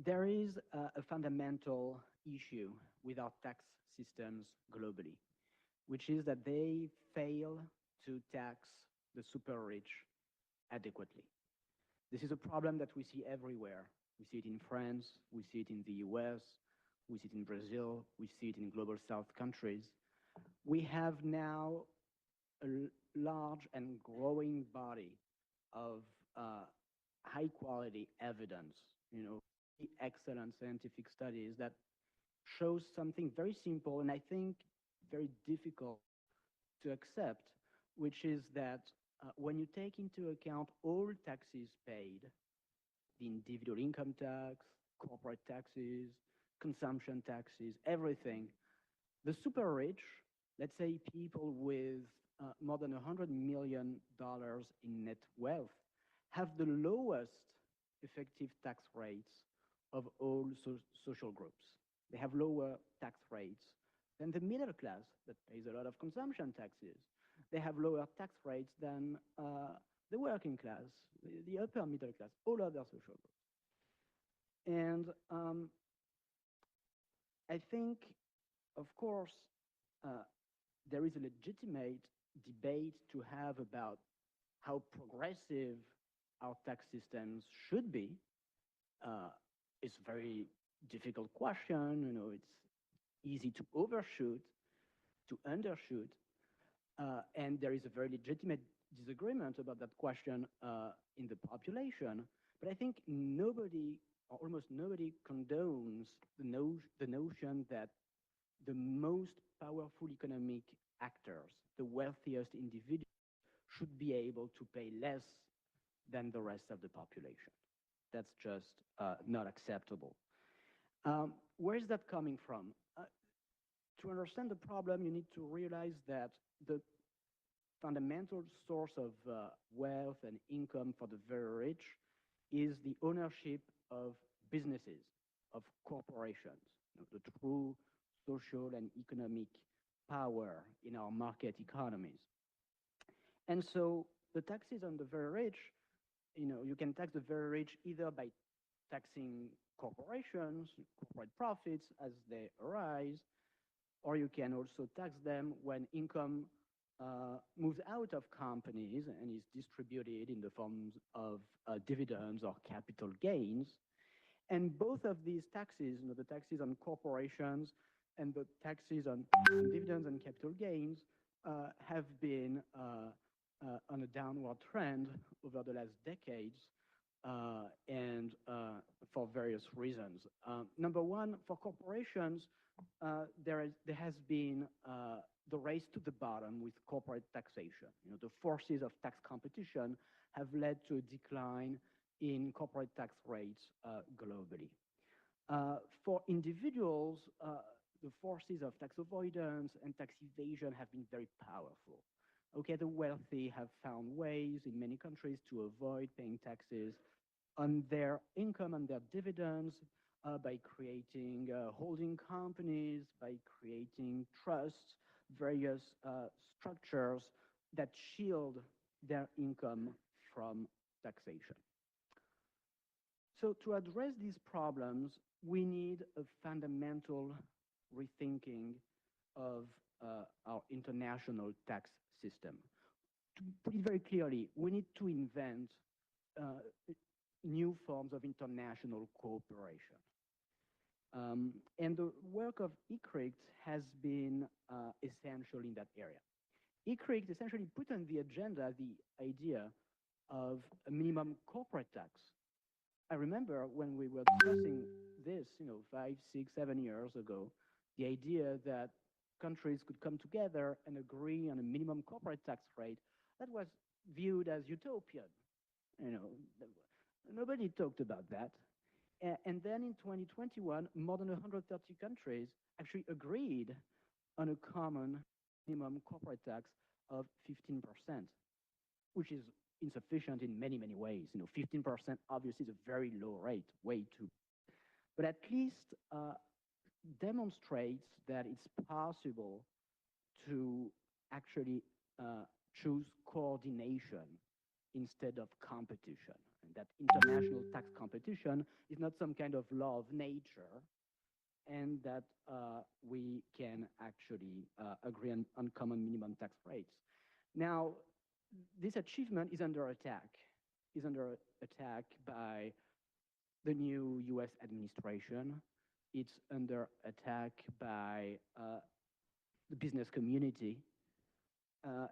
There is a fundamental issue with our tax systems globally, which is that they fail to tax the super rich adequately. This is a problem that we see everywhere. We see it in France, we see it in the US, we see it in Brazil, we see it in global south countries. We have now a large and growing body of high quality evidence, excellent scientific studies that shows something very simple and I think very difficult to accept, which is that when you take into account all taxes paid, the individual income tax, corporate taxes, consumption taxes, everything, the super rich, let's say people with more than $100 million in net wealth, have the lowest effective tax rates of all social groups. They have lower tax rates than the middle class that pays a lot of consumption taxes. They have lower tax rates than the working class, the upper middle class, all other social groups. And I think, of course, there is a legitimate debate to have about how progressive our tax systems should be. It's a very difficult question. It's easy to overshoot, to undershoot, and there is a very legitimate disagreement about that question in the population. But I think nobody, or almost nobody, condones the notion that the most powerful economic actors, the wealthiest individuals, should be able to pay less than the rest of the population. That's just not acceptable. Where is that coming from? To understand the problem, you need to realize that the fundamental source of wealth and income for the very rich is the ownership of businesses, of corporations, the true social and economic power in our market economies. And so the taxes on the very rich, you can tax the very rich either by taxing corporations, corporate profits as they arise, or you can also tax them when income moves out of companies and is distributed in the forms of dividends or capital gains. And both of these taxes, the taxes on corporations and the taxes on dividends and capital gains, have been on a downward trend over the last decades, and for various reasons. Number one, for corporations, there has been the race to the bottom with corporate taxation. The forces of tax competition have led to a decline in corporate tax rates globally. For individuals, the forces of tax avoidance and tax evasion have been very powerful. Okay, the wealthy have found ways in many countries to avoid paying taxes on their income and their dividends by creating holding companies, by creating trusts, various structures that shield their income from taxation. So to address these problems, we need a fundamental rethinking of our international tax system. To put it very clearly, we need to invent new forms of international cooperation. And the work of ICRICT has been essential in that area. ICRICT essentially put on the agenda the idea of a minimum corporate tax. I remember when we were discussing this, 5, 6, 7 years ago, the idea that countries could come together and agree on a minimum corporate tax rate, that was viewed as utopian. Nobody talked about that. And then in 2021, more than 130 countries actually agreed on a common minimum corporate tax of 15%, which is insufficient in many, many ways. 15% obviously is a very low rate, way too. But at least demonstrates that it's possible to actually choose coordination instead of competition. that international tax competition is not some kind of law of nature, and that we can actually agree on common minimum tax rates. Now, this achievement is under attack, by the new US administration. It's under attack by the business community,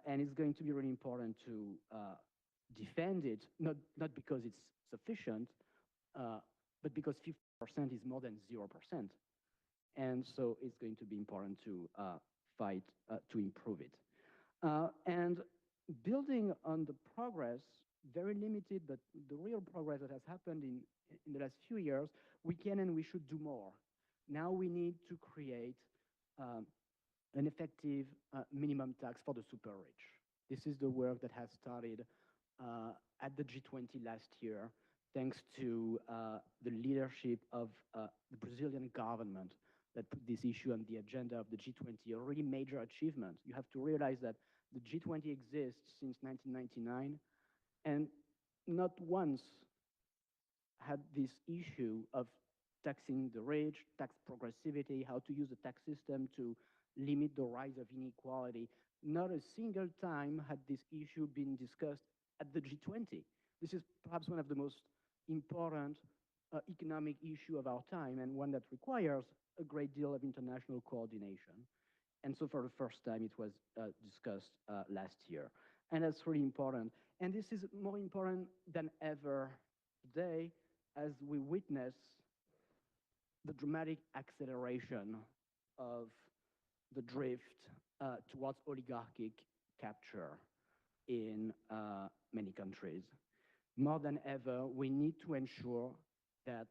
and it's going to be really important to defend it, not because it's sufficient, but because 50% is more than 0%. And so it's going to be important to fight to improve it. And building on the progress, very limited, but the real progress that has happened in the last few years, we can and we should do more. Now we need to create an effective minimum tax for the super rich. This is the work that has started at the G20 last year, thanks to the leadership of the Brazilian government that put this issue on the agenda of the G20, a really major achievement. You have to realize that the G20 exists since 1999, and not once had this issue of taxing the rich, tax progressivity, how to use the tax system to limit the rise of inequality. Not a single time had this issue been discussed at the G20. This is perhaps one of the most important economic issue of our time, and one that requires a great deal of international coordination. And so for the first time, it was discussed last year. And that's really important. And this is more important than ever today, as we witness the dramatic acceleration of the drift towards oligarchic capture in many countries. More than ever, we need to ensure that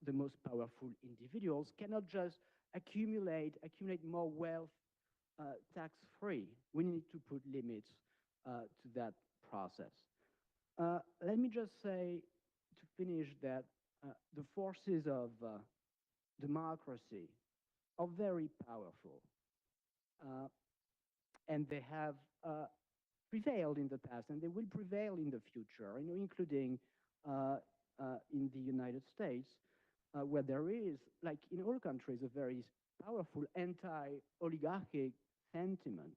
the most powerful individuals cannot just accumulate more wealth tax-free. We need to put limits to that process. Let me just say, to finish, that the forces of democracy are very powerful. And they have prevailed in the past, and they will prevail in the future, including in the United States, where there is, like in all countries, a very powerful anti-oligarchic sentiment.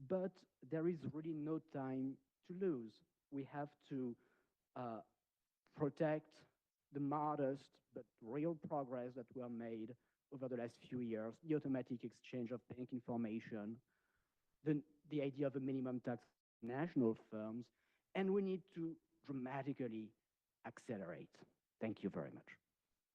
But there is really no time to lose. We have to protect the modest but real progress that were made over the last few years, the automatic exchange of bank information, the idea of a minimum tax for national firms, and we need to dramatically accelerate. Thank you very much.